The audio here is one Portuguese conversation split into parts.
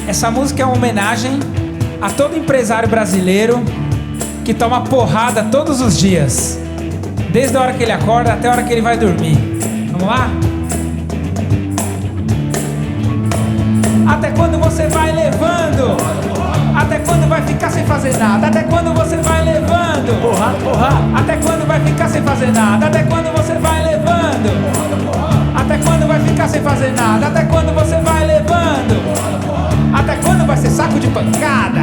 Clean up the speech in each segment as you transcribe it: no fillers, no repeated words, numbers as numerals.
Essa música é uma homenagem a todo empresário brasileiro que toma porrada todos os dias, desde a hora que ele acorda até a hora que ele vai dormir. Vamos lá? Até quando você vai levando? Até quando vai ficar sem fazer nada? Até quando você vai levando? Porrada, porrada. Até quando vai ficar sem fazer nada? Até quando você vai levando? Até quando vai ficar sem fazer nada? Até quando você vai levando? Até quando vai ser saco de pancada?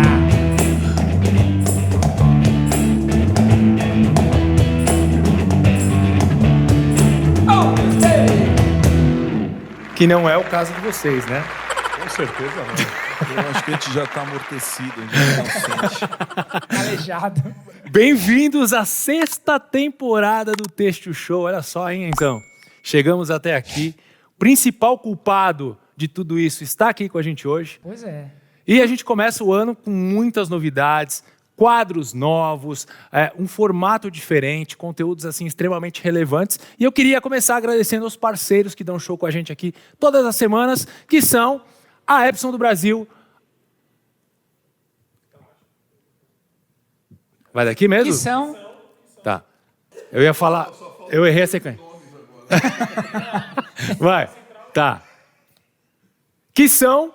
Que não é o caso de vocês, né? Com certeza não. Eu acho que a gente já tá amortecido, a gente não sente. Aleijado. Bem-vindos à 6ª temporada do Têxtil Show. Olha só, hein, então. Chegamos até aqui. O principal culpado de tudo isso está aqui com a gente hoje. Pois é. E a gente começa o ano com muitas novidades, quadros novos, um formato diferente, conteúdos assim extremamente relevantes. E eu queria começar agradecendo aos parceiros que dão show com a gente aqui todas as semanas, que são a Epson do Brasil. Vai daqui mesmo? Que são? Tá. Eu ia falar, eu errei a sequência. Vai, tá. Que são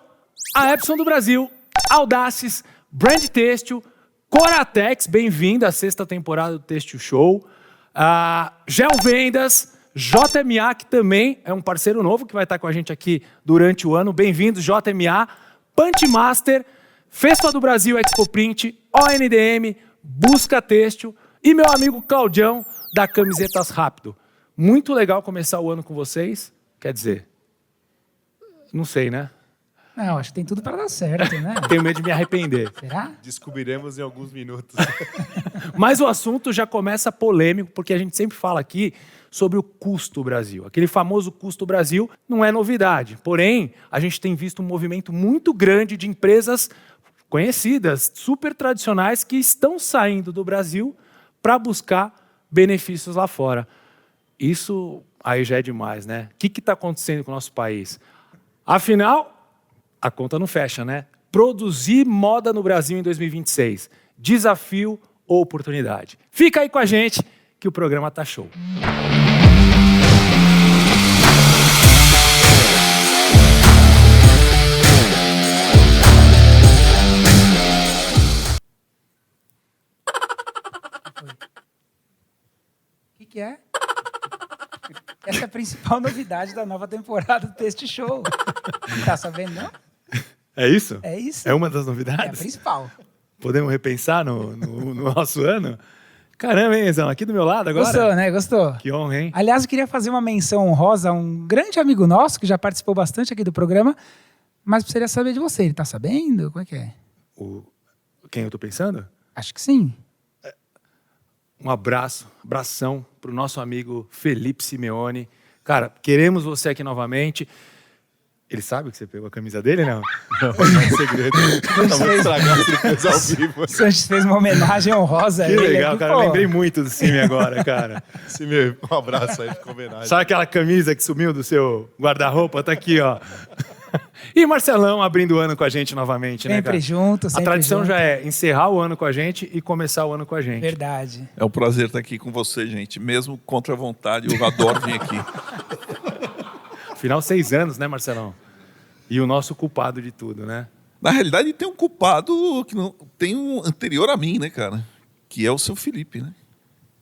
a Epson do Brasil, Audaces, Brand Têxtil, Coratex, bem-vinda à 6ª temporada do Têxtil Show. Gel Vendas, JMA, que também é um parceiro novo que vai estar com a gente aqui durante o ano. Bem-vindos, JMA. Punchmaster, Fespa do Brasil, Expo Print, ONDM, Busca Têxtil e meu amigo Claudião, da Camisetas Rápido. Muito legal começar o ano com vocês. Quer dizer, não sei, né? Não, acho que tem tudo para dar certo, né? Tenho medo de me arrepender. Será? Descobriremos em alguns minutos. Mas o assunto já começa polêmico, porque a gente sempre fala aqui sobre o custo Brasil. Aquele famoso custo Brasil não é novidade. Porém, a gente tem visto um movimento muito grande de empresas conhecidas, super tradicionais, que estão saindo do Brasil para buscar benefícios lá fora. Isso aí já é demais, né? O que está acontecendo com o nosso país? Afinal, a conta não fecha, né? Produzir moda no Brasil em 2026. Desafio ou oportunidade? Fica aí com a gente que o programa tá show. O que é? Essa é a principal novidade da nova temporada do Têxtil Show. Não tá sabendo, não? É isso? É isso. É uma das É a novidades? principal. Podemos repensar no nosso ano? Caramba, hein, Zão? Aqui do meu lado agora? Gostou, né? Gostou? Que honra, hein? Aliás, eu queria fazer uma menção honrosa a um grande amigo nosso, que já participou bastante aqui do programa, mas precisaria saber de você. Ele tá sabendo? Como é que é? Quem eu tô pensando? Acho que sim. Um abração pro nosso amigo Felipe Simeone. Cara, queremos você aqui novamente. Ele sabe que você pegou a camisa dele, não? Não é segredo. Tá muito estragado se ele fez ao vivo. O Sanches fez uma homenagem honrosa a Que ele. legal, aqui, cara. pô. Lembrei muito do Simi agora, cara. Um abraço aí, ficou homenagem. Sabe aquela camisa que sumiu do seu guarda-roupa? Tá aqui, ó. E Marcelão abrindo o ano com a gente novamente, né, Sempre cara? junto, sempre A tradição junto. já é encerrar o ano com a gente e começar o ano com a gente. Verdade. É um prazer estar aqui com você, gente. Mesmo contra a vontade, eu adoro vir aqui. Afinal, 6 anos, né, Marcelão? E o nosso culpado de tudo, né? Na realidade, tem um culpado que não tem um anterior a mim, né, cara? Que é o seu Felipe, né?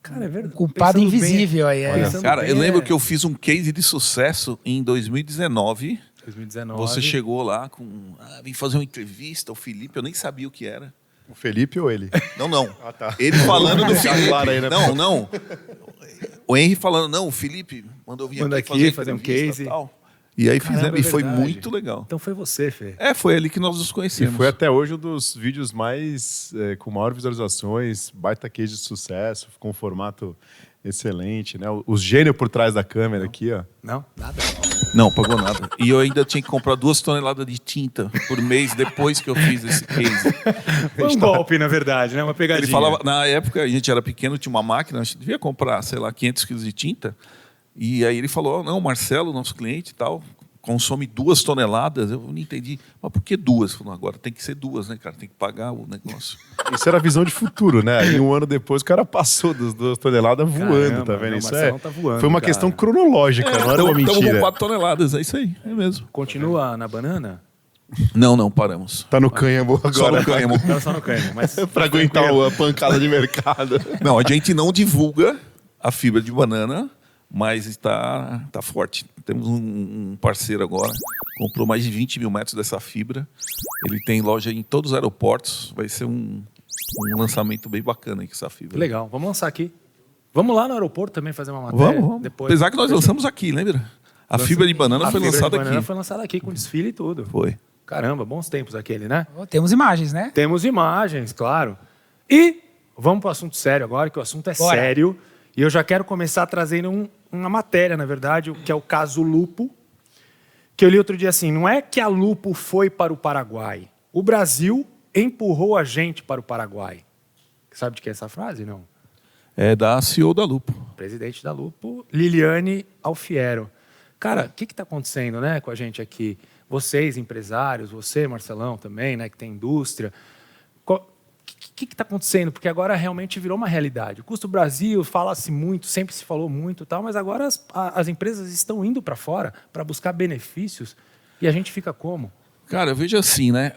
Cara, é verdade. Culpado Pensando invisível aí. Olha, É. Cara, bem, eu lembro é. que eu fiz um case de sucesso em 2019. 2019. Você chegou lá com... vim fazer uma entrevista ao Felipe, eu nem sabia o que era. O Felipe ou ele? Não. Ah, tá. Ele falando do Felipe. Claro aí, né? Não. O Henry falando, não, o Felipe mandou vir Manda aqui fazer um entrevista case. e tal. E aí Caramba, fizemos, é e foi verdade. muito legal. Então foi você, Fê. Foi ali que nós nos E conhecemos. foi até hoje um dos vídeos mais com maior visualizações, baita case de sucesso, ficou um formato excelente, né? Os gênios por trás da câmera aqui, ó. Não? Nada. Não, pagou nada. E eu ainda tinha que comprar 2 toneladas de tinta por mês depois que eu fiz esse case. Foi um golpe, na verdade, né? Uma pegadinha. Ele falava, na época a gente era pequeno, tinha uma máquina, a gente devia comprar, sei lá, 500 quilos de tinta. E aí ele falou, não, Marcelo, nosso cliente e tal, consome 2 toneladas, eu não entendi. Mas por que 2? Falei, agora tem que ser 2, né, cara? Tem que pagar o negócio. Isso era a visão de futuro, né? E um ano depois o cara passou das 2 toneladas voando, tá vendo? o Isso Marcelão tá voando, foi uma cara. questão cronológica, não era uma Estamos com mentira. 4 toneladas, é isso aí, é mesmo. Continua na banana? Não, paramos. Tá no cânhamo Só agora. no cânhamo. Não, só no cânhamo, mas... Pra aguentar a pancada de mercado. Não, a gente não divulga a fibra de banana, mas está forte. Temos um parceiro agora, comprou mais de 20 mil metros dessa fibra. Ele tem loja em todos os aeroportos. Vai ser um lançamento bem bacana aí com essa fibra. Legal, vamos lançar aqui. Vamos lá no aeroporto também fazer uma matéria? Vamos. Depois. Apesar que nós lançamos aqui, lembra? A fibra de banana foi lançada banana aqui. foi lançada aqui com desfile e tudo. Foi. Caramba, bons tempos aquele, né? Temos imagens, né? Temos imagens, claro. E vamos para o assunto sério agora, que o assunto é Bora. sério. E eu já quero começar trazendo uma matéria, na verdade, que é o caso Lupo, que eu li outro dia assim, não é que a Lupo foi para o Paraguai. O Brasil empurrou a gente para o Paraguai. Sabe de quem é essa frase, não? É da CEO da Lupo. Presidente da Lupo, Liliane Alfiero. Cara, o que está acontecendo, né, com a gente aqui? Vocês, empresários, você, Marcelão, também, né, que tem indústria. O que está acontecendo? Porque agora realmente virou uma realidade. O custo Brasil fala-se muito, sempre se falou muito, tal, mas agora as empresas estão indo para fora para buscar benefícios e a gente fica como? Cara, eu vejo assim, né?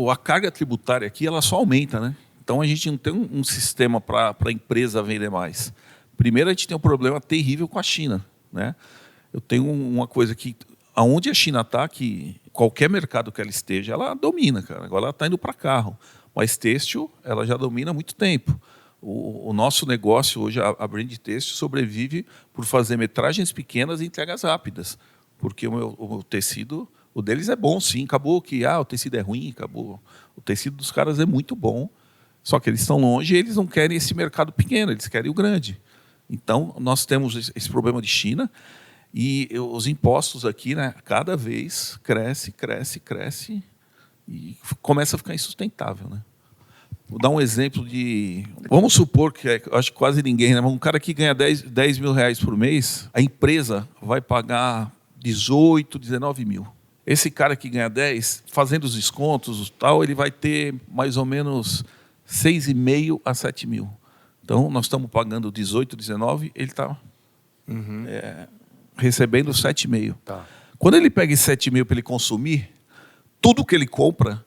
A carga tributária aqui, ela só aumenta, né? Então a gente não tem um sistema para a empresa vender mais. Primeiro, a gente tem um problema terrível com a China, né? Eu tenho uma coisa que, aonde a China está, que qualquer mercado que ela esteja, ela domina, cara. Agora ela está indo para carro. Mas têxtil, ela já domina há muito tempo. O nosso negócio hoje, a Brand Têxtil, sobrevive por fazer metragens pequenas e entregas rápidas. Porque o tecido, o deles é bom, sim. Acabou que o tecido é ruim, acabou. O tecido dos caras é muito bom. Só que eles estão longe e eles não querem esse mercado pequeno, eles querem o grande. Então, nós temos esse problema de China. E os impostos aqui, né, cada vez cresce e começa a ficar insustentável, né? Vou dar um exemplo de... Vamos supor que, acho que quase ninguém, né? Um cara que ganha 10 mil reais por mês, a empresa vai pagar 18, 19 mil. Esse cara que ganha 10, fazendo os descontos, tal, ele vai ter mais ou menos 6,5 a 7 mil. Então, nós estamos pagando 18, 19, ele está... recebendo 7,5. Tá. Quando ele pega esse 7,5 para ele consumir, tudo que ele compra,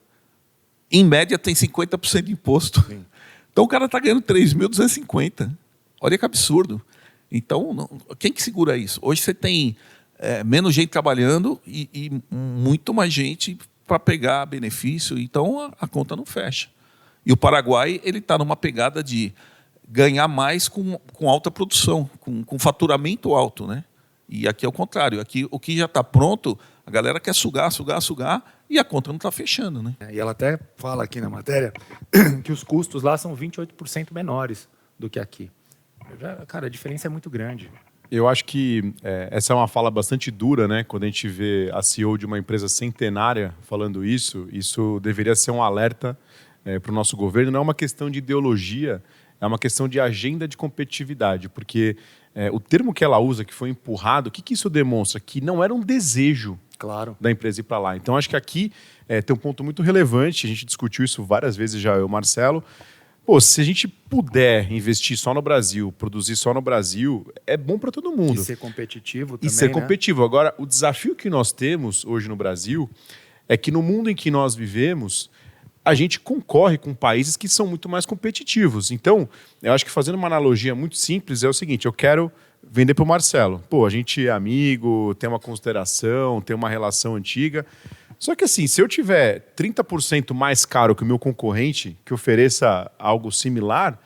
em média, tem 50% de imposto. Sim. Então o cara está ganhando 3.250. Olha que absurdo. Então, quem que segura isso? Hoje você tem menos gente trabalhando e muito mais gente para pegar benefício. Então a conta não fecha. E o Paraguai ele está numa pegada de ganhar mais com alta produção, com faturamento alto, né? E aqui é o contrário. Aqui o que já está pronto, a galera quer sugar, e a conta não está fechando, né? E ela até fala aqui na matéria que os custos lá são 28% menores do que aqui. Cara, a diferença é muito grande. Eu acho que essa é uma fala bastante dura, né? Quando a gente vê a CEO de uma empresa centenária falando isso deveria ser um alerta para o nosso governo. Não é uma questão de ideologia, é uma questão de agenda de competitividade, porque o termo que ela usa, que foi empurrado, o que isso demonstra? Que não era um desejo da empresa ir para lá. Então, acho que aqui tem um ponto muito relevante, a gente discutiu isso várias vezes já, eu e o Marcelo. Pô, se a gente puder investir só no Brasil, produzir só no Brasil, é bom para todo mundo. E ser competitivo também, E ser né? competitivo. Agora, o desafio que nós temos hoje no Brasil é que no mundo em que nós vivemos, a gente concorre com países que são muito mais competitivos. Então, eu acho que fazendo uma analogia muito simples é o seguinte, eu quero vender para o Marcelo. Pô, a gente é amigo, tem uma consideração, tem uma relação antiga. Só que assim, se eu tiver 30% mais caro que o meu concorrente, que ofereça algo similar,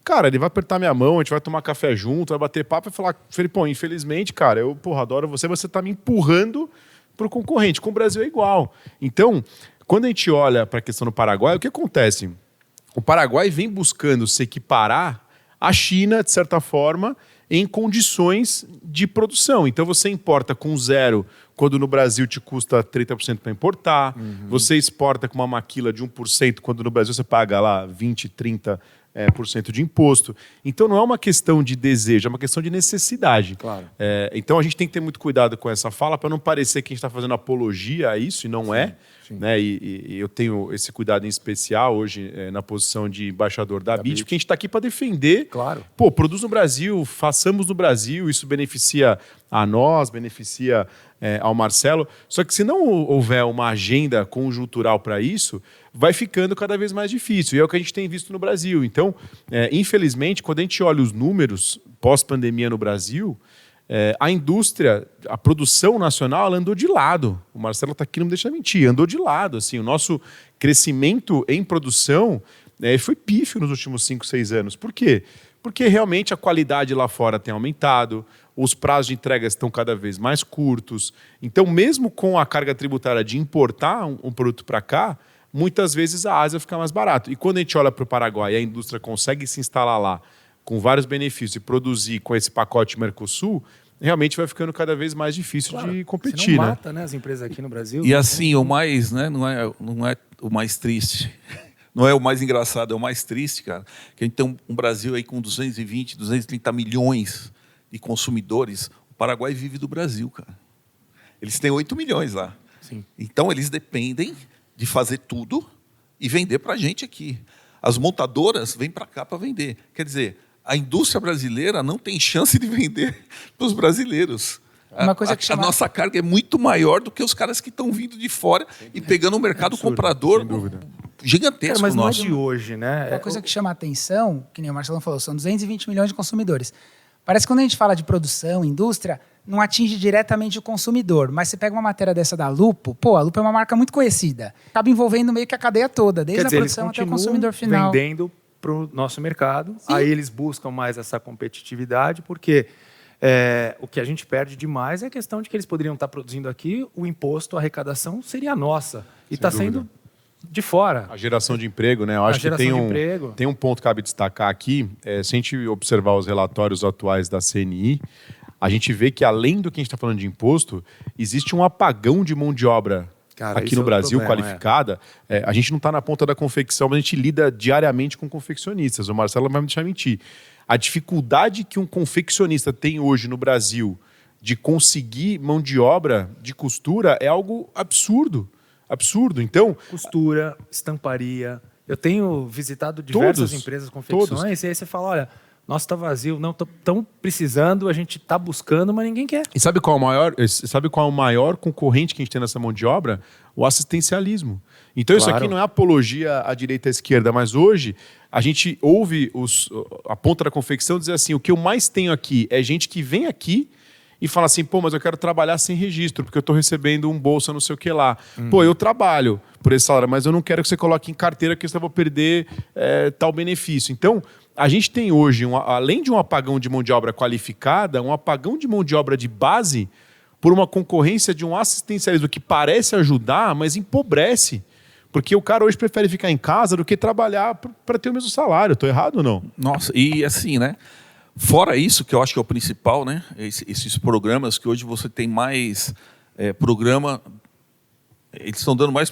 cara, ele vai apertar minha mão, a gente vai tomar café junto, vai bater papo e falar, Felipão, infelizmente, cara, eu adoro você está me empurrando para o concorrente. Com o Brasil é igual. Então, quando a gente olha para a questão do Paraguai, o que acontece? O Paraguai vem buscando se equiparar à China, de certa forma, em condições de produção. Então, você importa com zero, quando no Brasil te custa 30% para importar. Você exporta com uma maquila de 1%, quando no Brasil você paga lá 20%, 30% por cento de imposto. Então não é uma questão de desejo, é uma questão de necessidade. Claro. Então a gente tem que ter muito cuidado com essa fala para não parecer que a gente está fazendo apologia a isso, e não é. sim. Né? E eu tenho esse cuidado em especial hoje na posição de embaixador da BIT, porque a gente está aqui para defender. Claro. Pô, produz no Brasil, façamos no Brasil, isso beneficia a nós, beneficia ao Marcelo. Só que se não houver uma agenda conjuntural para isso, vai ficando cada vez mais difícil. E é o que a gente tem visto no Brasil. Então, infelizmente, quando a gente olha os números pós-pandemia no Brasil, a indústria, a produção nacional, ela andou de lado. O Marcelo está aqui, não me deixa mentir, andou de lado. Assim, o nosso crescimento em produção foi pífio nos últimos 5, 6 anos. Por quê? Porque realmente a qualidade lá fora tem aumentado, os prazos de entrega estão cada vez mais curtos. Então, mesmo com a carga tributária de importar um produto para cá, muitas vezes a Ásia fica mais barato. E quando a gente olha para o Paraguai e a indústria consegue se instalar lá com vários benefícios e produzir com esse pacote Mercosul, realmente vai ficando cada vez mais difícil de competir. Senão mata, né, as empresas aqui no Brasil. E assim, o mais, né, não é o mais triste, não é o mais engraçado, é o mais triste, cara, que a gente tem um Brasil aí com 220, 230 milhões de consumidores. O Paraguai vive do Brasil, cara. Eles têm 8 milhões lá. Sim. Então, eles dependem de fazer tudo e vender para a gente aqui. As montadoras vêm para cá para vender. Quer dizer, a indústria brasileira não tem chance de vender para os brasileiros. Uma coisa que a nossa carga é muito maior do que os caras que estão vindo de fora e pegando um mercado comprador gigantesco. Cara, mas não é nosso. de hoje, né? Uma coisa que chama a atenção, que nem o Marcelo falou, são 220 milhões de consumidores. Parece que quando a gente fala de produção, indústria, não atinge diretamente o consumidor. Mas você pega uma matéria dessa da Lupo, a Lupo é uma marca muito conhecida. Acaba envolvendo meio que a cadeia toda, desde Quer dizer, a produção eles até o consumidor continuam final. vendendo para o nosso mercado. Sim. Aí eles buscam mais essa competitividade, porque o que a gente perde demais é a questão de que eles poderiam estar produzindo aqui, o imposto, a arrecadação seria nossa. E está sendo de fora. A geração de emprego, né? Eu acho que tem um ponto que cabe destacar aqui. Se a gente observar os relatórios atuais da CNI, a gente vê que, além do que a gente está falando de imposto, existe um apagão de mão de obra aqui no Brasil, qualificada. A gente não está na ponta da confecção, mas a gente lida diariamente com confeccionistas. O Marcelo não vai me deixar mentir. A dificuldade que um confeccionista tem hoje no Brasil de conseguir mão de obra de costura é algo absurdo. Absurdo. Então, costura, estamparia. Eu tenho visitado diversas empresas de confecções e aí você fala, olha, nossa, está vazio, não estão precisando, a gente está buscando, mas ninguém quer. E sabe qual é o maior concorrente que a gente tem nessa mão de obra? O assistencialismo. Então isso aqui não é apologia à direita e à esquerda, mas hoje a gente ouve a ponta da confecção dizer assim, o que eu mais tenho aqui é gente que vem aqui e fala assim, mas eu quero trabalhar sem registro, porque eu estou recebendo um bolsa não sei o que lá. Eu trabalho por esse salário, mas eu não quero que você coloque em carteira que eu vou perder tal benefício. Então, a gente tem hoje, além de um apagão de mão de obra qualificada, um apagão de mão de obra de base por uma concorrência de um assistencialismo que parece ajudar, mas empobrece. Porque o cara hoje prefere ficar em casa do que trabalhar para ter o mesmo salário. Estou errado ou não? Nossa, e assim, né? Fora isso, que eu acho que é o principal, né? Esses programas que hoje você tem mais programa, eles estão dando mais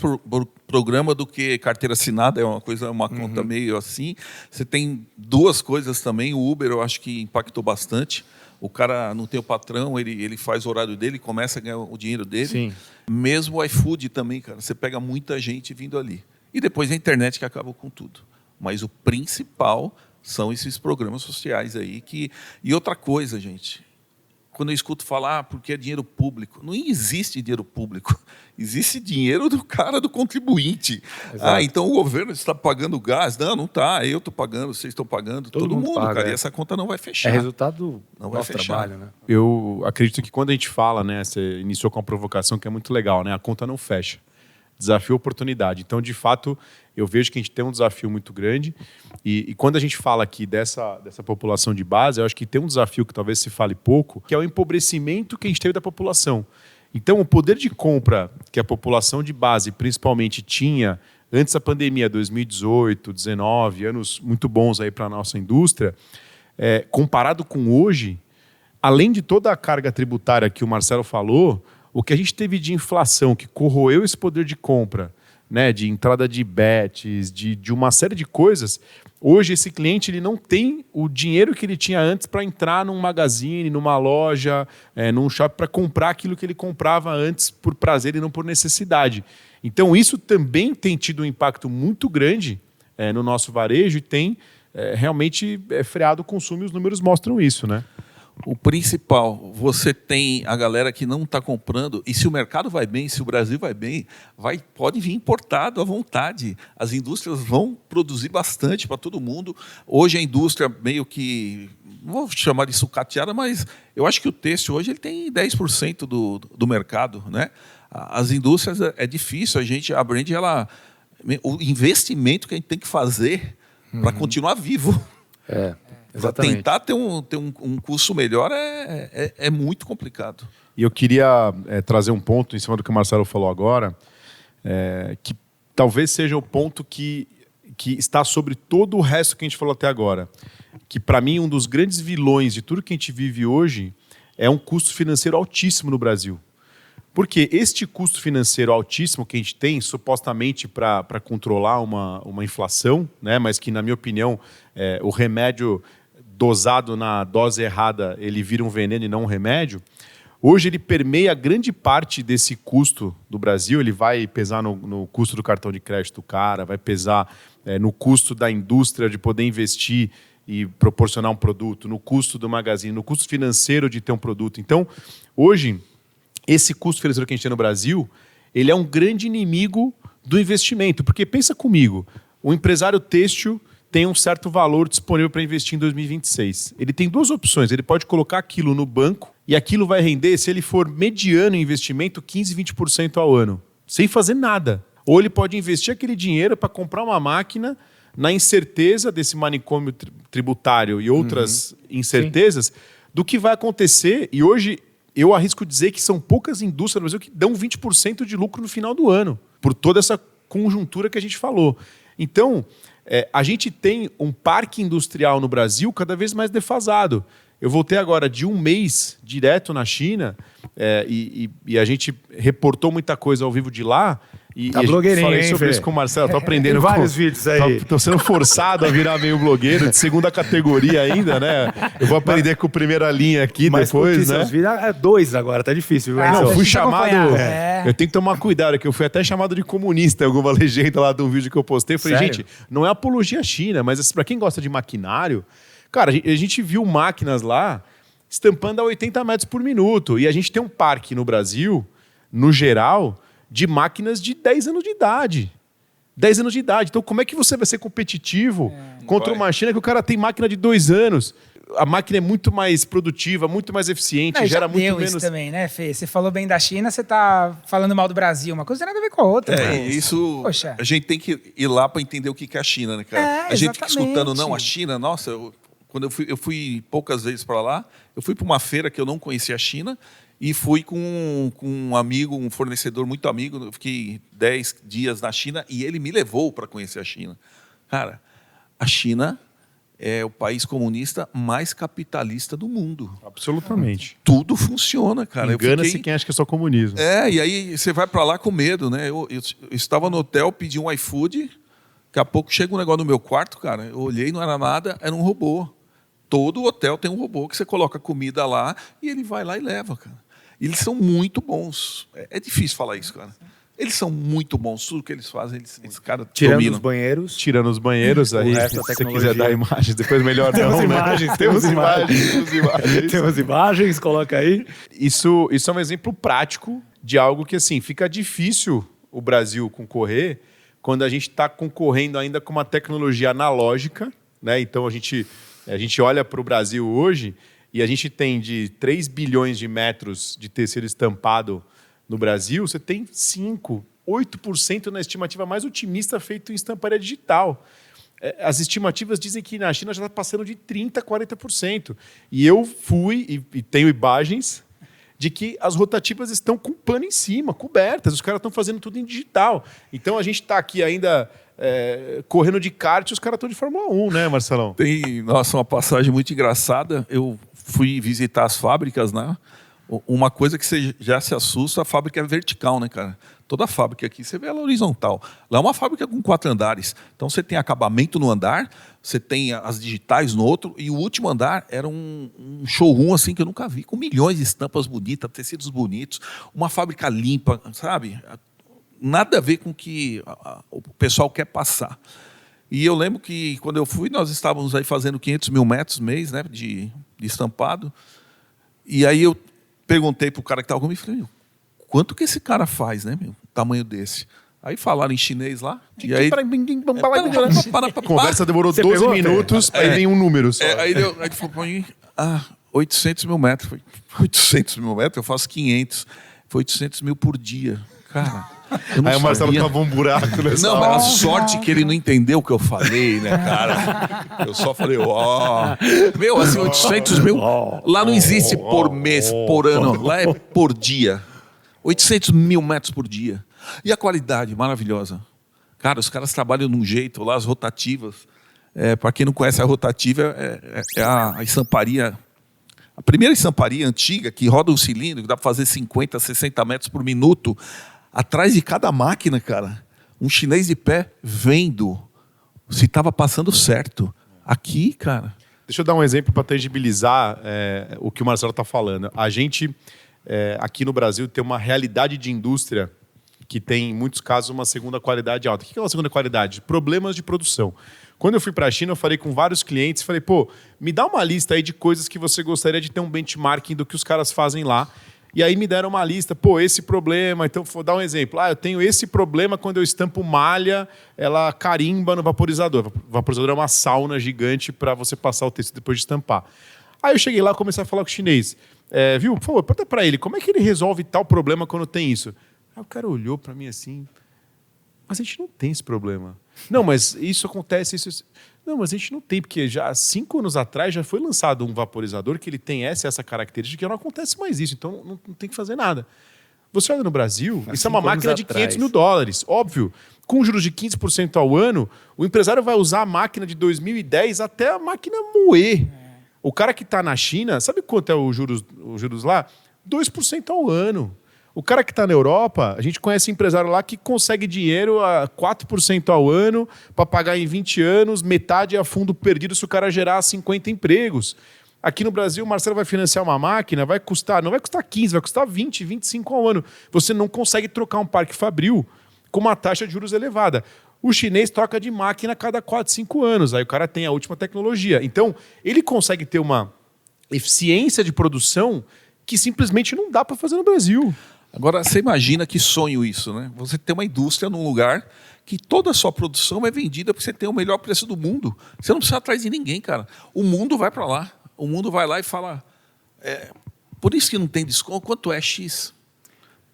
programa do que carteira assinada, é uma conta meio assim. Você tem duas coisas também, o Uber eu acho que impactou bastante. O cara não tem o patrão, ele faz o horário dele, começa a ganhar o dinheiro dele. Sim. Mesmo o iFood também, cara, você pega muita gente vindo ali. E depois a internet que acaba com tudo. Mas o principal são esses programas sociais aí. E outra coisa, gente, quando eu escuto falar porque é dinheiro público, não existe dinheiro público, existe dinheiro do cara, do contribuinte. Exato. Então o governo está pagando gás? Não está, eu estou pagando, vocês estão pagando, todo mundo paga, cara, e essa conta não vai fechar. É resultado do Não vai nosso fechar. trabalho, né? Eu acredito que quando a gente fala, né, você iniciou com uma provocação que é muito legal, né? A conta não fecha. Desafio, oportunidade. Então, de fato, eu vejo que a gente tem um desafio muito grande e quando a gente fala aqui dessa população de base, eu acho que tem um desafio que talvez se fale pouco, que é o empobrecimento que a gente teve da população. Então, o poder de compra que a população de base principalmente tinha antes da pandemia, 2018, 2019, anos muito bons aí para a nossa indústria, comparado com hoje, além de toda a carga tributária que o Marcelo falou, o que a gente teve de inflação que corroeu esse poder de compra né, de entrada de bets, de uma série de coisas, hoje esse cliente ele não tem o dinheiro que ele tinha antes para entrar num magazine, numa loja, num shopping, para comprar aquilo que ele comprava antes por prazer e não por necessidade. Então isso também tem tido um impacto muito grande no nosso varejo e tem realmente freado o consumo, e os números mostram isso, né? O principal, você tem a galera que não está comprando, e se o mercado vai bem, se o Brasil vai bem, pode vir importado à vontade. As indústrias vão produzir bastante para todo mundo. Hoje a indústria meio que, não vou chamar de sucateada, mas eu acho que o têxtil hoje ele tem 10% do mercado, né? As indústrias é difícil, a Brand, o investimento que a gente tem que fazer para continuar vivo. Exatamente. Tentar ter um custo melhor é muito complicado. E eu queria trazer um ponto em cima do que o Marcelo falou agora, que talvez seja o ponto que está sobre todo o resto que a gente falou até agora. Que, para mim, um dos grandes vilões de tudo que a gente vive hoje é um custo financeiro altíssimo no Brasil. Porque este custo financeiro altíssimo que a gente tem, supostamente para controlar uma inflação, né, mas que, na minha opinião, o remédio dosado na dose errada, ele vira um veneno e não um remédio. Hoje ele permeia grande parte desse custo do Brasil, ele vai pesar no custo do cartão de crédito do cara, vai pesar no custo da indústria de poder investir e proporcionar um produto, no custo do magazine, no custo financeiro de ter um produto. Então, hoje, esse custo financeiro que a gente tem no Brasil, ele é um grande inimigo do investimento. Porque pensa comigo, o empresário têxtil tem um certo valor disponível para investir em 2026. Ele tem duas opções. Ele pode colocar aquilo no banco e aquilo vai render, se ele for mediano em investimento, 15%, 20% ao ano, sem fazer nada. Ou ele pode investir aquele dinheiro para comprar uma máquina na incerteza desse manicômio tributário e outras incertezas do que vai acontecer. E hoje eu arrisco dizer que são poucas indústrias no Brasil que dão 20% de lucro no final do ano, por toda essa conjuntura que a gente falou. Então, a gente tem um parque industrial no Brasil cada vez mais defasado. Eu voltei agora de um mês direto na China e a gente reportou muita coisa ao vivo de lá. Tá blogueirinho, falei sobre hein, isso com o Marcelo. Tô aprendendo. Tem vários vídeos aí. Tô sendo forçado a virar meio blogueiro, de segunda categoria ainda, né? Eu vou aprender com primeira linha aqui depois, né? Vira 2 agora, tá difícil. Não, fui chamado... acompanhar. Eu tenho que tomar cuidado, que eu fui até chamado de comunista em alguma legenda lá de um vídeo que eu postei. Eu falei, Sério? gente, não é apologia à China, mas para quem gosta de maquinário... Cara, a gente viu máquinas lá estampando a 80 metros por minuto. E a gente tem um parque no Brasil, no geral, de máquinas de 10 anos de idade. 10 anos de idade. Então, como é que você vai ser competitivo contra uma China que o cara tem máquina de 2 anos? A máquina é muito mais produtiva, muito mais eficiente, Não, gera já muito deu menos... isso também, né, Fê? Você falou bem da China, você tá falando mal do Brasil. Uma coisa não tem nada a ver com a outra. pô. Isso. Poxa. A gente tem que ir lá para entender o que é a China, né, cara? A gente fica exatamente. escutando, não, a China, nossa, quando eu fui poucas vezes para lá, eu fui para uma feira que eu não conhecia a China e fui com um amigo, um fornecedor muito amigo. Eu fiquei 10 dias na China e ele me levou para conhecer a China. Cara, a China é o país comunista mais capitalista do mundo. Absolutamente. Tudo funciona, cara. Engana-se quem acha que é só comunismo. E aí você vai para lá com medo, né? Eu estava no hotel, pedi um iFood, daqui a pouco chega um negócio no meu quarto, cara. Eu olhei, não era nada, era um robô. Todo hotel tem um robô que você coloca comida lá e ele vai lá e leva, cara. E eles são muito bons. É difícil falar isso, cara. Eles são muito bons. Tudo que eles fazem, eles cara, Tirando dominam. os banheiros. Tirando os banheiros aí, resto se da você tecnologia. quiser dar imagens, depois melhor Temos não, imagens, né? temos Temos imagens. Temos imagens, coloca aí. Isso é um exemplo prático de algo que, assim, fica difícil o Brasil concorrer quando a gente está concorrendo ainda com uma tecnologia analógica, né? Então, a gente olha para o Brasil hoje e a gente tem de 3 bilhões de metros de tecido estampado no Brasil, você tem 5%, 8% na estimativa mais otimista feito em estamparia digital. As estimativas dizem que na China já está passando de 30%, 40%. E eu fui e tenho imagens de que as rotativas estão com pano em cima, cobertas. Os caras estão fazendo tudo em digital. Então a gente está aqui ainda correndo de kart e os caras estão de Fórmula 1, né, Marcelão? Tem, nossa, uma passagem muito engraçada. Eu fui visitar as fábricas, né? uma coisa que você já se assusta, a fábrica é vertical, né, cara? Toda fábrica aqui, você vê ela horizontal. Lá é uma fábrica com 4 andares. Então, você tem acabamento no andar, você tem as digitais no outro, e o último andar era um showroom assim que eu nunca vi, com milhões de estampas bonitas, tecidos bonitos, uma fábrica limpa, sabe? Nada a ver com o que o pessoal quer passar. E eu lembro que, quando eu fui, nós estávamos aí fazendo 500 mil metros mês, né, de estampado. E aí eu perguntei para o cara que estava comigo, falei, quanto que esse cara faz, né, meu, tamanho desse? Aí falaram em chinês lá. E aí... Conversa demorou 12 minutos, aí vem um número só. Aí ele falou para mim, 800 mil metros. Falei, 800 mil metros? Eu faço 500. Foi 800 mil por dia. Cara, eu não aí o Marcelo sabia. cavou um buraco nessa Não, hora. mas a sorte que ele não entendeu o que eu falei, né, cara? Eu só falei, Meu, assim, 800 mil... Lá não existe por mês, por ano. Lá é por dia. 800 mil metros por dia. E a qualidade, maravilhosa. Cara, os caras trabalham de um jeito lá, as rotativas. Para quem não conhece a rotativa, é a estamparia... A primeira estamparia antiga, que roda um cilindro, que dá para fazer 50, 60 metros por minuto, atrás de cada máquina, cara, um chinês de pé vendo se estava passando certo. Aqui, cara... Deixa eu dar um exemplo para tangibilizar o que o Marcelo está falando. A gente, aqui no Brasil, tem uma realidade de indústria que tem, em muitos casos, uma segunda qualidade alta. O que é uma segunda qualidade? Problemas de produção. Quando eu fui para a China, eu falei com vários clientes, falei, me dá uma lista aí de coisas que você gostaria de ter um benchmarking do que os caras fazem lá. E aí me deram uma lista, esse problema, então vou dar um exemplo. Eu tenho esse problema quando eu estampo malha, ela carimba no vaporizador. O vaporizador é uma sauna gigante para você passar o tecido depois de estampar. Aí eu cheguei lá e comecei a falar com o chinês. Viu, por favor, pergunta para ele, como é que ele resolve tal problema quando tem isso? Aí o cara olhou para mim assim, mas a gente não tem esse problema. Não, mas isso acontece, isso... Não, mas a gente não tem, porque já há 5 anos atrás já foi lançado um vaporizador que ele tem essa característica que não acontece mais isso, então não tem que fazer nada. Você olha no Brasil, isso é uma máquina de 500 mil dólares, óbvio. Com juros de 15% ao ano, o empresário vai usar a máquina de 2010 até a máquina moer. O cara que está na China, sabe quanto é os juros lá? 2% ao ano. O cara que está na Europa, a gente conhece empresário lá que consegue dinheiro a 4% ao ano para pagar em 20 anos, metade é a fundo perdido se o cara gerar 50 empregos. Aqui no Brasil, o Marcelo vai financiar uma máquina, não vai custar 15, vai custar 20, 25 ao ano. Você não consegue trocar um parque fabril com uma taxa de juros elevada. O chinês troca de máquina a cada 4, 5 anos. Aí o cara tem a última tecnologia. Então, ele consegue ter uma eficiência de produção que simplesmente não dá para fazer no Brasil. Agora, você imagina que sonho isso, né? Você tem uma indústria num lugar que toda a sua produção é vendida porque você tem o melhor preço do mundo. Você não precisa atrás de ninguém, cara. O mundo vai para lá. O mundo vai lá e fala... por isso que não tem desconto. Quanto é X?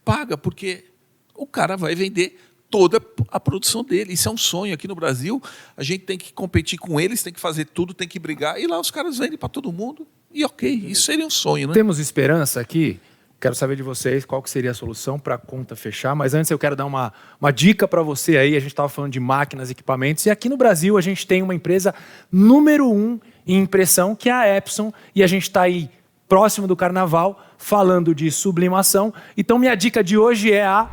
Paga, porque o cara vai vender toda a produção dele. Isso é um sonho. Aqui no Brasil, a gente tem que competir com eles, tem que fazer tudo, tem que brigar. E lá os caras vendem para todo mundo. E ok, isso seria um sonho, né? Temos esperança aqui? Quero saber de vocês qual que seria a solução para a conta fechar, mas antes eu quero dar uma dica para você aí. A gente estava falando de máquinas, equipamentos, e aqui no Brasil a gente tem uma empresa número 1 em impressão, que é a Epson, e a gente está aí próximo do Carnaval, falando de sublimação. Então minha dica de hoje é a...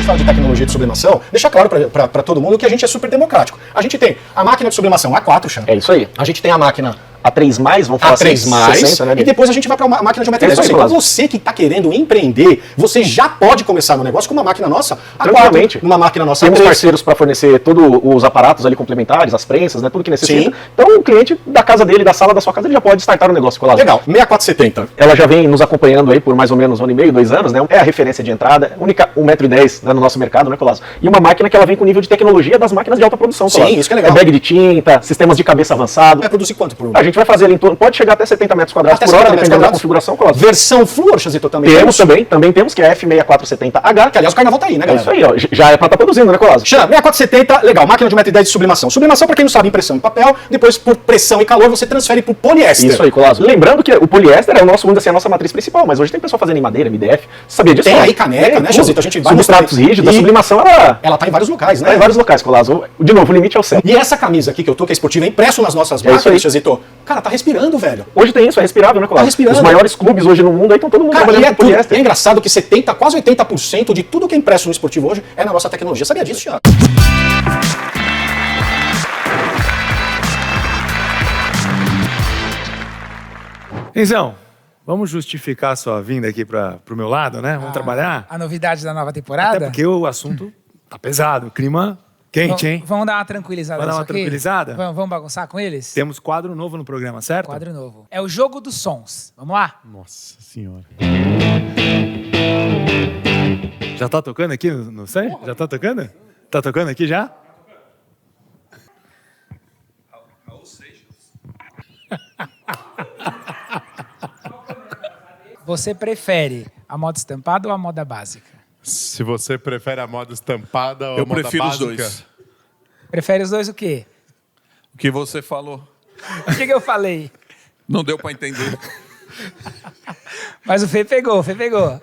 Fala de tecnologia de sublimação, deixa claro para todo mundo que a gente é super democrático. A gente tem a máquina de sublimação A4, Xan. É isso aí. A gente tem a máquina A3+, vamos falar A3+, assim, 60, né, e depois a gente vai para uma máquina de geometria. É isso aí, então Cláudio. você que está querendo empreender, você já pode começar no negócio com uma máquina nossa Tranquilamente. A4, uma máquina nossa Temos A3. parceiros para fornecer todos os aparatos ali complementares, as prensas, né, tudo que necessita. Sim. Então o cliente da casa dele, da sala da sua casa, ele já pode startar o negócio com ela. Legal, 6470. Ela já vem nos acompanhando aí por mais ou menos 1 ano e meio, 2 anos, né? É a referência de entrada, única 1,10 m, né, no nosso mercado, né, Colasso? E uma máquina que ela vem com nível de tecnologia das máquinas de alta produção, Sim, Colasso. isso que é legal. É bag de tinta, sistemas de cabeça avançado. Vai produzir quanto por um? A gente gente vai fazer ali em torno, pode chegar até 70 metros quadrados Até por hora, 70 metros dependendo da quadrados. configuração, Colosso. Versão Fluor, Chazito, também. Temos também temos, que é a F6470H. Que aliás o Carnaval tá aí, né, É galera? isso aí, ó. Já é pra estar produzindo, né, Colosso? Xan, 6470, legal, máquina de 1,10 m de sublimação. Sublimação, para quem não sabe, impressão em papel, depois por pressão e calor você transfere pro poliéster. Isso aí, Colosso. Lembrando que o poliéster é o nosso, assim, a nossa matriz principal, mas hoje tem pessoal fazendo em madeira, MDF. Você sabia disso? Tem Colosso? aí caneca, né, tudo. Chazito? A gente vai Substratos mostrar. rígidos, a E sublimação, ela tá em vários locais, né? tá em vários locais, Colosso. De novo, o limite é o céu. E essa camisa aqui que eu tô, que é esportiva, é impresso nas nossas isso aí. máquinas, Chazito. Cara, tá respirando, velho. Hoje tem isso, é respirável, né, Colosso? Tá respirando. Os maiores clubes hoje no mundo aí estão todo mundo Cara, e trabalhando é, com tudo, poliéster. é engraçado que 70, quase 80% de tudo que é impresso no esportivo hoje é na nossa tecnologia. Sabia disso, Thiago? Enzão, vamos justificar a sua vinda aqui para o meu lado, né? Vamos trabalhar? A novidade da nova temporada? Até porque o assunto tá pesado, o clima quente, hein? Vamos dar uma tranquilizada Vamos dar uma nisso aqui? tranquilizada? Vamos bagunçar com eles? Temos quadro novo no programa, certo? Quadro novo. É o jogo dos sons. Vamos lá? Nossa senhora. Já tá tocando aqui, não sei? Já tá tocando? Tá tocando aqui já? Você prefere a moda estampada ou a moda básica? Se você prefere a moda estampada ou a Eu moda prefiro básica, os dois. Prefere os dois o quê? O que você falou. O que eu falei? Não deu para entender. Mas o Fê pegou, o Fê pegou.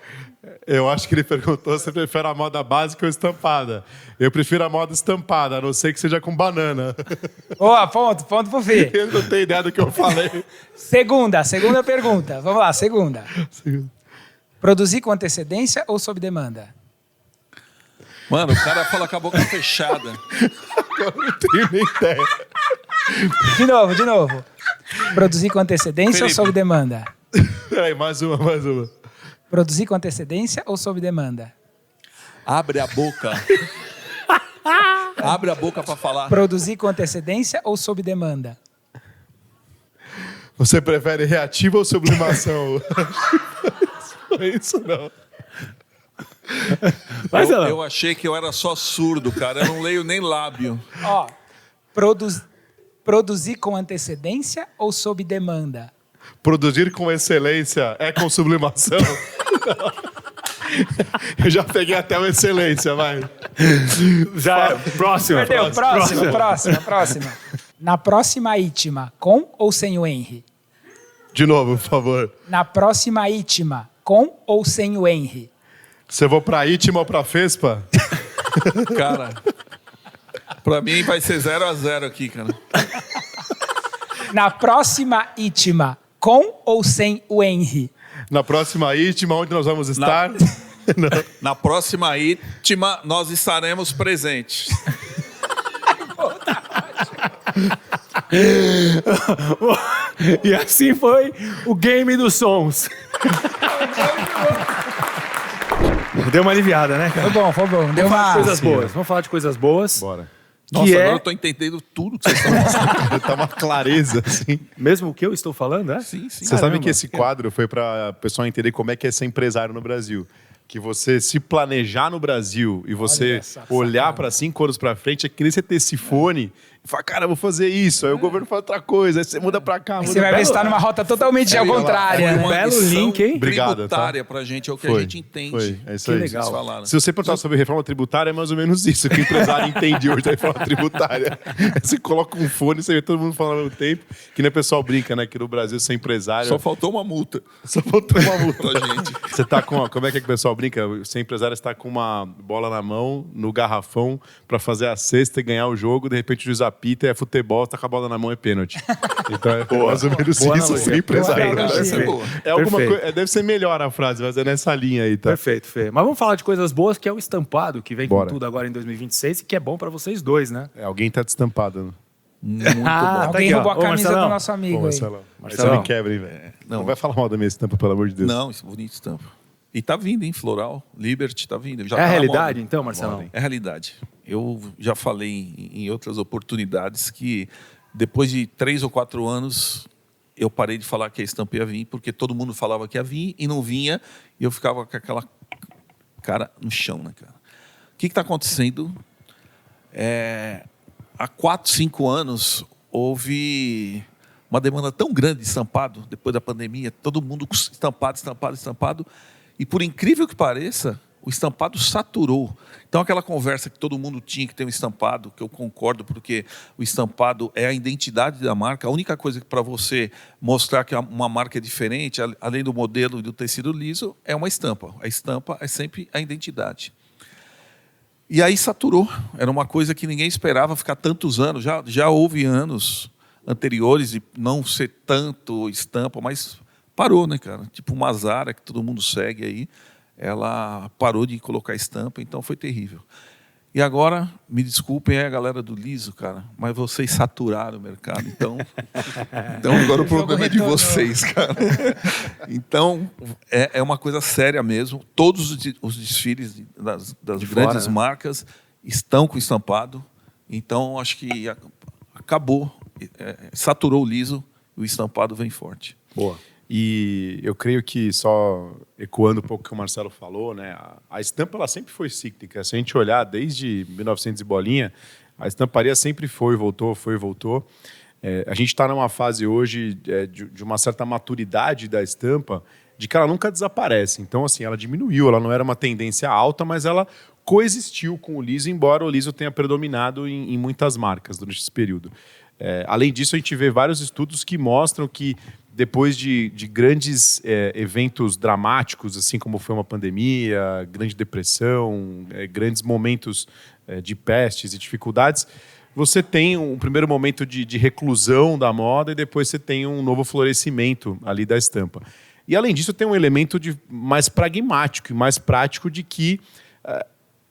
Eu acho que ele perguntou se prefere a moda básica ou estampada. Eu prefiro a moda estampada, a não ser que seja com banana. Boa, ponto pro Fê. Ele não tem ideia do que eu falei. Segunda pergunta. Vamos lá, segunda. Produzir com antecedência ou sob demanda? Mano, o cara fala com a boca fechada. Eu não tenho nem ideia. De novo. Produzir com antecedência ou Felipe. sob demanda? Peraí, mais uma. Produzir com antecedência ou sob demanda? Abre a boca. Abre a boca para falar. Produzir com antecedência ou sob demanda? Você prefere reativa ou sublimação? Foi isso não. Mas Eu achei que eu era só surdo, cara. Eu não leio nem lábio. Ó, produzir com antecedência ou sob demanda? Produzir com excelência é com sublimação? Eu já peguei até uma excelência, vai. já próximo. Perdeu, próxima. Na próxima ítma, com ou sem o Henry? De novo, por favor. Na próxima ítma, com ou sem o Henry? Você vou pra Itma ou pra Fespa? Cara, pra mim vai ser 0-0 aqui, cara. Na próxima ítma, com ou sem o Henry? Na próxima Itma, onde nós vamos estar? Na próxima ítma, nós estaremos presentes. E assim foi o game dos sons. Deu uma aliviada, né, cara? Foi bom. Deu Vamos falar uma... de coisas boas. Vamos falar de coisas boas. Bora. Nossa, Que é- agora eu tô entendendo tudo que vocês estão mostrando. Tá uma clareza, assim. Mesmo o que eu estou falando, é? Sim, sim. Você sabe Caramba. que esse quadro foi para o pessoal entender como é que é ser empresário no Brasil. Que você se planejar no Brasil e você essa olhar para 5 anos para frente, é que nem você ter esse fone e falar, cara, eu vou fazer isso. Aí o governo faz outra coisa, aí você muda para cá. Você vai ver se tá numa rota totalmente ao contrário. Foi né? uma Belo lição link, hein? Obrigado, tributária pra gente, é o que a Foi, gente entende. foi, é isso Que aí. legal. Vocês falaram. Se você perguntar sobre reforma tributária, é mais ou menos isso que o empresário entende hoje da reforma tributária. Você coloca um fone, você vê todo mundo falando ao mesmo tempo, que nem o pessoal brinca, né? Que no Brasil ser empresário... Só faltou uma multa Só faltou uma multa. pra gente. Você tá com... Como é que o pessoal brinca? Ser empresário está com uma bola na mão, no garrafão, pra fazer a cesta e ganhar o jogo, de repente o juiz apita e é futebol, tá com a bola na mão, é pênalti. Então é mais ou menos boa isso, analogia. ser empresário. Boa no analogia. Brasil. Boa. É alguma Perfeito. coisa... Deve ser melhor a frase, mas é nessa linha aí, tá? Perfeito, Fê. Mas vamos falar de coisas boas, que é o estampado, que vem Bora. com tudo agora em 2026 e que é bom pra vocês dois, né? É, alguém tá destampado. Né? Muito bom. Alguém aqui, ó. roubou a Ô, camisa Marcelão. do nosso amigo Pô, aí. Marcelão. Marcelão. Você me quebra, hein, velho? Não vai falar mal da minha estampa, pelo amor de Deus. Não, isso é bonito estampa. E tá vindo, hein? Floral, Liberty tá vindo. Já É a tá na realidade, moda. então, Marcelão? É a realidade. Eu já falei em outras oportunidades que depois de 3 ou 4 anos eu parei de falar que a estampa ia vir, porque todo mundo falava que ia vir e não vinha, e eu ficava com aquela cara no chão, né, cara? O que está acontecendo? Há 4, 5 anos houve uma demanda tão grande de estampado, depois da pandemia, todo mundo estampado. E por incrível que pareça, o estampado saturou. Então aquela conversa que todo mundo tinha que ter um estampado, que eu concordo, porque o estampado é a identidade da marca. A única coisa que para você mostrar que uma marca é diferente, além do modelo e do tecido liso, é uma estampa. A estampa é sempre a identidade. E aí saturou. Era uma coisa que ninguém esperava ficar tantos anos. Já houve anos anteriores de não ser tanto estampa, mas parou, né, cara? Tipo uma Zara que todo mundo segue aí. Ela parou de colocar estampa, então foi terrível. E agora, me desculpem a galera do liso, cara, mas vocês saturaram o mercado, então agora o problema é de vocês, cara. Então, é uma coisa séria mesmo. Todos os desfiles das grandes marcas estão com estampado, então acho que acabou, saturou o liso, o estampado vem forte. Boa. E eu creio que, só ecoando um pouco o que o Marcelo falou, né, a estampa ela sempre foi cíclica. Se a gente olhar desde 1900 e bolinha, a estamparia sempre foi e voltou. A gente está numa fase hoje de uma certa maturidade da estampa, de que ela nunca desaparece. Então, assim, ela diminuiu, ela não era uma tendência alta, mas ela coexistiu com o liso, embora o liso tenha predominado em muitas marcas durante esse período. Além disso, a gente vê vários estudos que mostram que depois de grandes eventos dramáticos, assim como foi uma pandemia, grande depressão, grandes momentos de pestes e dificuldades, você tem um primeiro momento de reclusão da moda e depois você tem um novo florescimento ali da estampa. E, além disso, tem um elemento mais pragmático e mais prático de que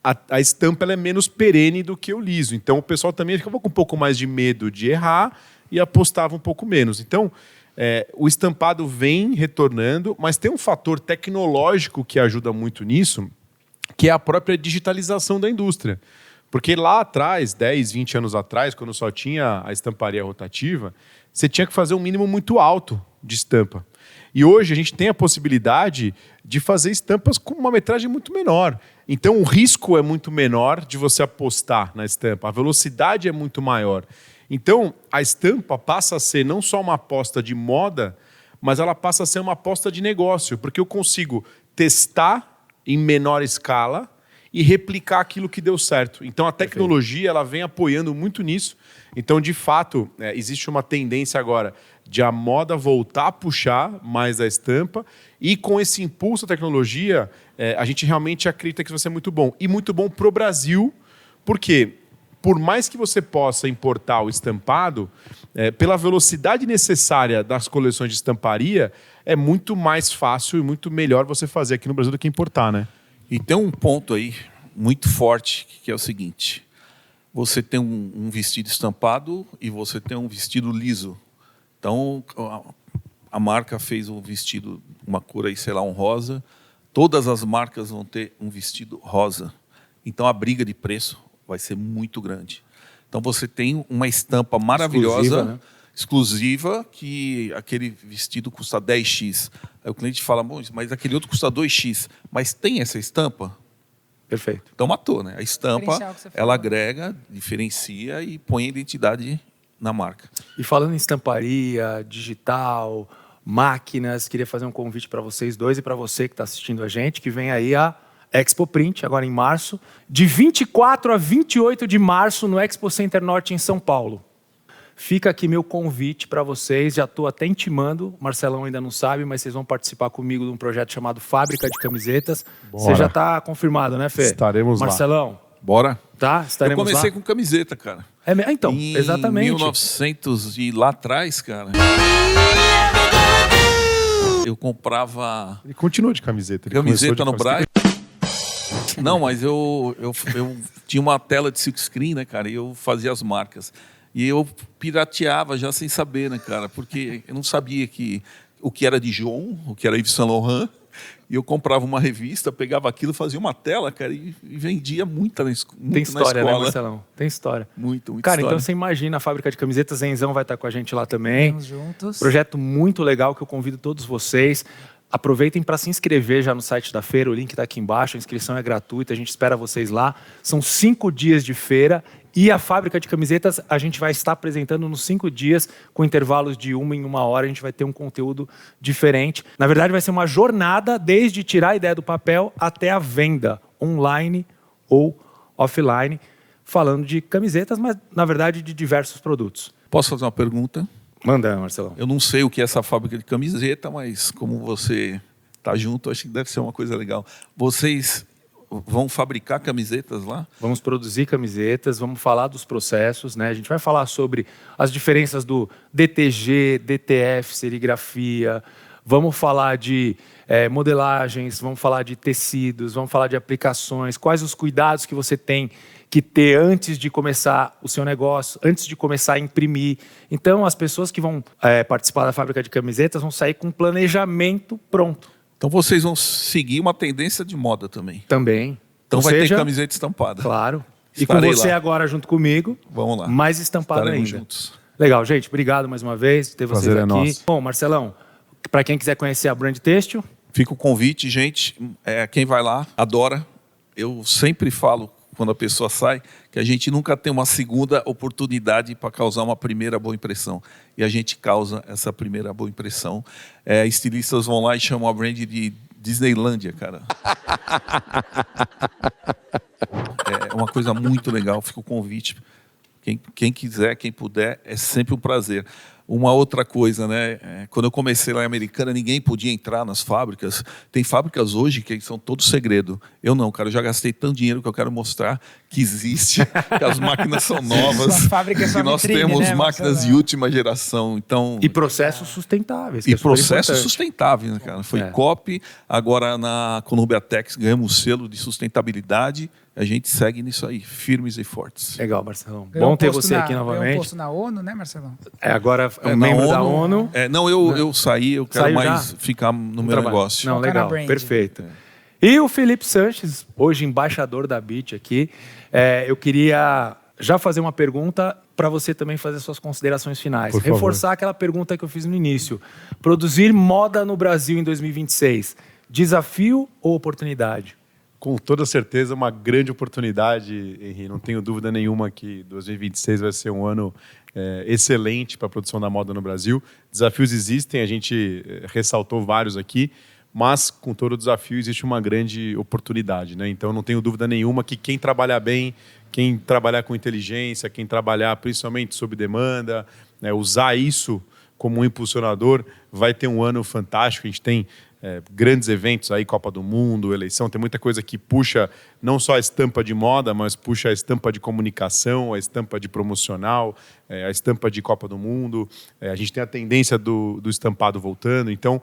a estampa ela é menos perene do que o liso. Então, o pessoal também ficava com um pouco mais de medo de errar e apostava um pouco menos. Então, o estampado vem retornando, mas tem um fator tecnológico que ajuda muito nisso, que é a própria digitalização da indústria. Porque lá atrás, 10, 20 anos atrás, quando só tinha a estamparia rotativa, você tinha que fazer um mínimo muito alto de estampa. E hoje a gente tem a possibilidade de fazer estampas com uma metragem muito menor. Então o risco é muito menor de você apostar na estampa, a velocidade é muito maior. Então, a estampa passa a ser não só uma aposta de moda, mas ela passa a ser uma aposta de negócio, porque eu consigo testar em menor escala e replicar aquilo que deu certo. Então, a tecnologia ela vem apoiando muito nisso. Então, de fato, existe uma tendência agora de a moda voltar a puxar mais a estampa e com esse impulso da tecnologia, a gente realmente acredita que isso vai ser muito bom. E muito bom para o Brasil, porque por mais que você possa importar o estampado, pela velocidade necessária das coleções de estamparia, é muito mais fácil e muito melhor você fazer aqui no Brasil do que importar, né? E tem um ponto aí muito forte, que é o seguinte. Você tem um vestido estampado e você tem um vestido liso. Então, a marca fez um vestido, uma cor aí, sei lá, um rosa. Todas as marcas vão ter um vestido rosa. Então, a briga de preço vai ser muito grande. Então você tem uma estampa maravilhosa, exclusiva, que aquele vestido custa 10x. Aí o cliente fala, mas aquele outro custa 2x. Mas tem essa estampa? Perfeito. Então matou, né? A estampa, ela agrega, diferencia e põe a identidade na marca. E falando em estamparia, digital, máquinas, queria fazer um convite para vocês dois e para você que está assistindo a gente, que vem aí a Expo Print, agora em março, de 24 a 28 de março no Expo Center Norte em São Paulo. Fica aqui meu convite para vocês, já estou até intimando, o Marcelão ainda não sabe, mas vocês vão participar comigo de um projeto chamado Fábrica de Camisetas. Bora. Você já está confirmado, né, Fê? Estaremos Marcelão, lá. Bora? Tá? Estaremos lá. Eu comecei com camiseta, cara. Então, exatamente. Em 1900 e lá atrás, cara, eu comprava... Ele continua de camiseta. Camiseta no Brasil. Não, mas eu tinha uma tela de silkscreen, né, cara, e eu fazia as marcas. E eu pirateava já sem saber, né, cara, porque eu não sabia o que era Dijon, o que era Yves Saint Laurent, e eu comprava uma revista, pegava aquilo, fazia uma tela, cara, e vendia muito na escola. Tem história, né, Marcelão? Tem história. Muito cara, história. Então você imagina a fábrica de camisetas, Zenzão vai estar com a gente lá também. Vamos juntos. Projeto muito legal que eu convido todos vocês. Aproveitem para se inscrever já no site da feira, o link está aqui embaixo, a inscrição é gratuita, a gente espera vocês lá. São 5 dias de feira E a fábrica de camisetas a gente vai estar apresentando nos 5 dias, com intervalos de 1 em 1 hora, a gente vai ter um conteúdo diferente. Na verdade, vai ser uma jornada desde tirar a ideia do papel até a venda, online ou offline, falando de camisetas, mas na verdade de diversos produtos. Posso fazer uma pergunta? Manda, Marcelão. Eu não sei o que é essa fábrica de camiseta, mas como você está junto, acho que deve ser uma coisa legal. Vocês vão fabricar camisetas lá? Vamos produzir camisetas, vamos falar dos processos, né? A gente vai falar sobre as diferenças do DTG, DTF, serigrafia, vamos falar de modelagens, vamos falar de tecidos, vamos falar de aplicações, quais os cuidados que você tem que ter antes de começar o seu negócio, antes de começar a imprimir. Então, as pessoas que vão participar da fábrica de camisetas vão sair com um planejamento pronto. Então vocês vão seguir uma tendência de moda também. Também. Então Ou vai seja, ter camiseta estampada. Claro. E Estarei com você lá. agora junto comigo, Vamos lá. mais estampado Estaremos ainda. juntos. Legal, gente. Obrigado mais uma vez por ter vocês Prazer é aqui. nosso. Bom, Marcelão, para quem quiser conhecer a Brand Têxtil, Fica o convite, gente. Quem vai lá, adora. Eu sempre falo, quando a pessoa sai, que a gente nunca tem uma segunda oportunidade para causar uma primeira boa impressão. E a gente causa essa primeira boa impressão. Estilistas vão lá e chamam a brand de Disneylândia, cara. É uma coisa muito legal. Fica o convite. Quem quiser, quem puder, é sempre um prazer. Uma outra coisa, né? Quando eu comecei lá em Americana, ninguém podia entrar nas fábricas. Tem fábricas hoje que são todo segredo. Eu não, cara. Eu já gastei tanto dinheiro que eu quero mostrar que existe, que as máquinas são novas, Sua fábrica é sua que nós vitrine, temos né, máquinas Marcelo? de última geração. Então, e processos sustentáveis. que e é super processo importante. sustentável, né, cara? Foi É. COP, agora na Columbia Tex ganhamos o selo de sustentabilidade. A gente segue nisso aí, firmes e fortes. Legal, Marcelão. Ganhou Bom um ter posto você na- aqui ganhou um novamente. posto na ONU, né, Marcelão? Agora é um Na membro da ONU. Não, eu saí, eu quero Saiu mais já? ficar no meu Trabalho. negócio. Não, Focar na legal, brand. perfeito. E o Felipe Sanches, hoje embaixador da BIT aqui, eu queria já fazer uma pergunta para você também fazer suas considerações finais. Por favor. Reforçar aquela pergunta que eu fiz no início. Produzir moda no Brasil em 2026, desafio ou oportunidade? Com toda certeza, uma grande oportunidade, Henri. Não tenho dúvida nenhuma que 2026 vai ser um ano excelente para a produção da moda no Brasil. Desafios existem, a gente ressaltou vários aqui, mas com todo desafio existe uma grande oportunidade, né? Então, não tenho dúvida nenhuma que quem trabalhar bem, quem trabalhar com inteligência, quem trabalhar principalmente sob demanda, né, usar isso como um impulsionador, vai ter um ano fantástico. A gente tem grandes eventos aí, Copa do Mundo, eleição, tem muita coisa que puxa não só a estampa de moda, mas puxa a estampa de comunicação, a estampa de promocional, a estampa de Copa do Mundo. A gente tem a tendência do estampado voltando, então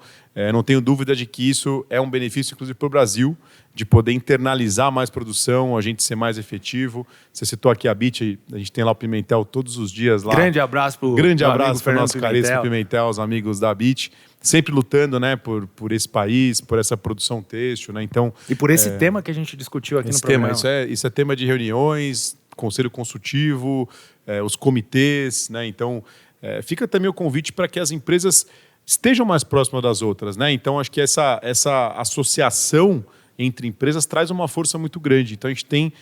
não tenho dúvida de que isso é um benefício, inclusive, para o Brasil, de poder internalizar mais produção, a gente ser mais efetivo. Você citou aqui a BIT, a gente tem lá o Pimentel todos os dias lá. Grande abraço para o Grande abraço para o nosso caríssimo Pimentel, os amigos da BIT, sempre lutando, né, por esse país, por essa produção têxtil, né? Então, E por esse tema que a gente discutiu aqui esse no programa. tema, isso é tema de reuniões, conselho consultivo, os comitês, né? Então, fica também o convite para que as empresas estejam mais próximas das outras, né? Então, acho que essa associação entre empresas traz uma força muito grande. Então, a gente tem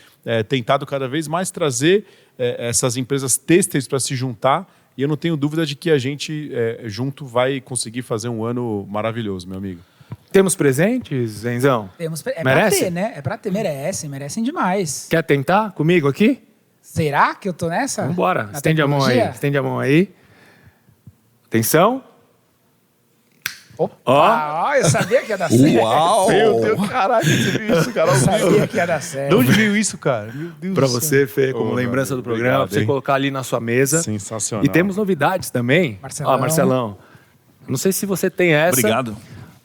tentado cada vez mais trazer essas empresas têxteis para se juntar, e eu não tenho dúvida de que a gente, junto, vai conseguir fazer um ano maravilhoso, meu amigo. Temos presentes, Enzão? Pra Merece? ter, né? É pra ter, merecem demais. Quer tentar comigo aqui? Será que eu tô nessa? Vamos embora. Na Estende a mão aí. tecnologia? Estende a mão aí. Atenção. Opa! Ó. Ó, eu sabia que ia dar certo. Uau! Meu Deus, caralho, você viu isso, cara? Eu sabia que ia dar certo. De onde veio isso, cara? Meu Deus Para do céu. você, Fê, como Ô, lembrança meu do amigo, programa, obrigado, pra você hein? colocar ali na sua mesa. Sensacional. E temos novidades também. Marcelão. Ó, Marcelão. Não sei se você tem essa. Obrigado.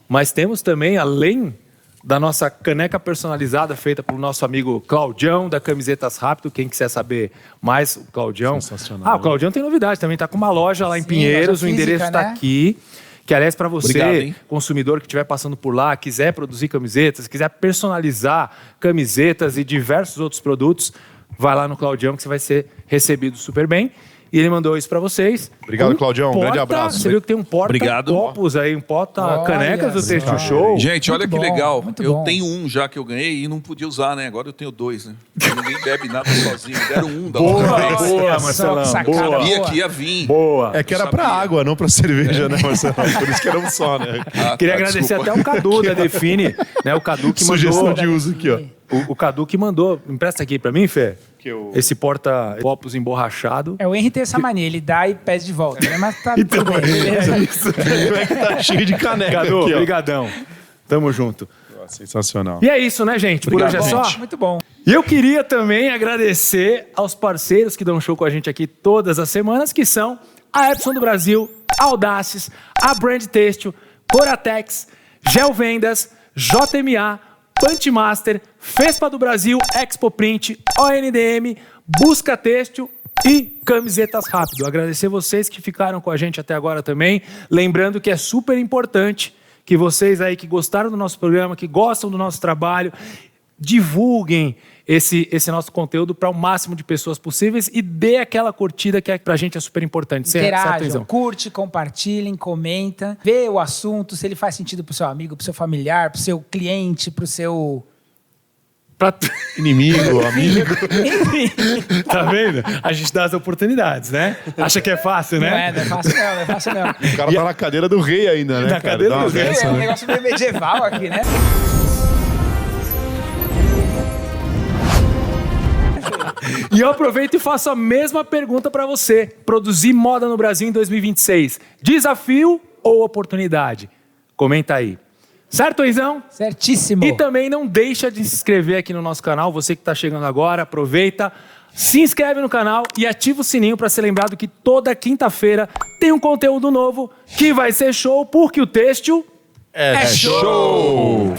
Mas temos também, além da nossa caneca personalizada feita pelo nosso amigo Claudião, da Camisetas Rápido. Quem quiser saber mais, o Claudião. Sensacional. O Claudião tem novidade também. Está com uma loja lá em Sim, Pinheiros. loja O endereço física, está né? aqui. Que, aliás, para você, Obrigado, hein? consumidor que estiver passando por lá, quiser produzir camisetas, quiser personalizar camisetas e diversos outros produtos, vai lá no Claudião que você vai ser recebido super bem. E ele mandou isso pra vocês. Obrigado, Claudião. Um grande abraço. Você viu que tem um Obrigado. porta-copos aí, um porta-canecas do Olha Texto só. Show. Gente, olha Muito que bom, legal. muito Eu bom. tenho um já que eu ganhei e não podia usar, né? Agora eu tenho 2, né? Ninguém bebe nada sozinho. Deram um da outra vez. Boa, Só Marcelão. que sacada Boa. Sabia boa. que ia vir. Boa. É que era pra Sabia. água, não pra cerveja, né, Marcelo? Por isso que era um só, né? Ah, Queria tá, agradecer desculpa. até o Cadu da Define, né? O Cadu que Sugestão mandou. de uso aqui, ó. O Cadu que mandou. Empresta aqui pra mim, Fê. Que eu- Esse porta-copos emborrachado. É, o Henry tem essa mania, ele dá e pede de volta, né? Mas tá Então, tudo bem. é isso. Como é que tá cheio de caneca Cadu, aqui, ó. brigadão. Tamo junto. Sensacional. E é isso, né, gente? Por hoje é só. Muito bom. E eu queria também agradecer aos parceiros que dão show com a gente aqui todas as semanas, que são a Epson do Brasil, a Audaces, a Brand Têxtil, Coratex, Gel Vendas, JMA, Punchmaster, Fespa do Brasil, Expo Print, ONDM, Busca Têxtil e Camisetas Rápido. Agradecer vocês que ficaram com a gente até agora também. Lembrando que é super importante que vocês aí que gostaram do nosso programa, que gostam do nosso trabalho, divulguem esse nosso conteúdo para o máximo de pessoas possíveis e dê aquela curtida que pra gente é super importante. Certo, Interajam, Izão? curte, compartilhem, comenta, vê o assunto, se ele faz sentido pro seu amigo, pro seu familiar, pro seu cliente, pro seu... Pra- Inimigo, amigo. Enfim, Tá vendo? A gente dá as oportunidades, né? Acha que é fácil, não né? é fácil não, não é fácil não. O cara tá na cadeira do rei ainda, né, Na cara? cadeira Dá uma do rei. dessa, É um né? negócio meio medieval aqui, né? E eu aproveito e faço a mesma pergunta para você. Produzir moda no Brasil em 2026. Desafio ou oportunidade? Comenta aí. Certo, Izão? Certíssimo. E também não deixa de se inscrever aqui no nosso canal. Você que está chegando agora, aproveita, se inscreve no canal e ativa o sininho para ser lembrado que toda quinta-feira tem um conteúdo novo que vai ser show, porque o Têxtil É show!